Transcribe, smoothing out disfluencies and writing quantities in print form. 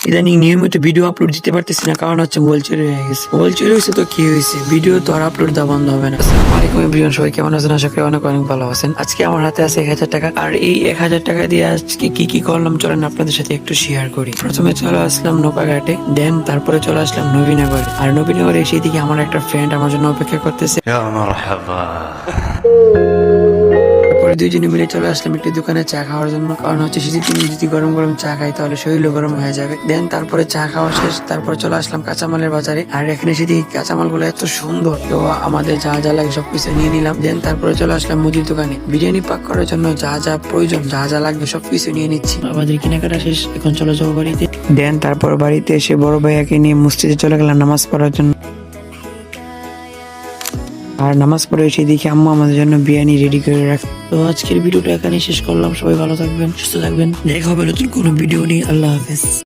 ইদানিং নিয়মিত video upload দিতে পারতেছি না, কারণ হচ্ছে মোবাইল চুরি হয়ে গেছে। মোবাইল চুরি হয়েছে তো কি হয়েছে, ভিডিও তো আর আপলোড দেওয়া বন্ধ হবে না। আসসালামু আলাইকুম এভরিওয়ান, সবাই কেমন আছেন? আশা করি অনেক অনেক ভালো আছেন। আজকে আমার হাতে আছে 1000 টাকা, আর এই 1000 টাকা দিয়ে আজকে কি কি করলাম চলেন আপনাদের সাথে একটু শেয়ার করি। প্রথমে চলে আসলাম নৌকাঘাটে, দেন তারপরে চলে আসলাম নবীনগরে। আর নবীনগরে এসে দিকে আমার একটা ফ্রেন্ড আমার জন্য অপেক্ষা করতেছে। পরে দুইজনে মিলে চলে আসলাম একটি দোকানে চা খাওয়ার জন্য, কারণ হচ্ছে শীতের দিনে যদি গরম গরম চা খাই তাহলে শরীরও গরম হয়ে যাবে। দেন তারপরে চা খাওয়া শেষ, তারপর চলে আসলাম কাঁচামালের বাজারে। আর এখানে সেদিকে কাঁচামাল গুলো এত সুন্দর, তো আমাদের যা যা লাগে সবকিছু নিয়ে নিলাম। দেন তারপরে চলে আসলাম মুদির দোকানে, বিরিয়ানি পাক করার জন্য যা যা প্রয়োজন, যা যা লাগবে সবকিছু নিয়ে নিচ্ছি। আমাদের কেনাকাটা শেষ, এখন চলে যাবো বাড়িতে। দেন তারপর বাড়িতে এসে বড় ভাইয়াকে নিয়ে মসজিদে চলে গেলাম নামাজ পড়ার জন্য। আর নামাজ পড়ে এসে দেখি আম্মা আমাদের জন্য বিরিয়ানি রেডি করে রাখ। তো আজকের ভিডিওটা এখানে শেষ করলাম, সবাই ভালো থাকবেন, সুস্থ থাকবেন, দেখা হবে নতুন কোনো ভিডিও নিয়ে। আল্লাহ হাফেজ।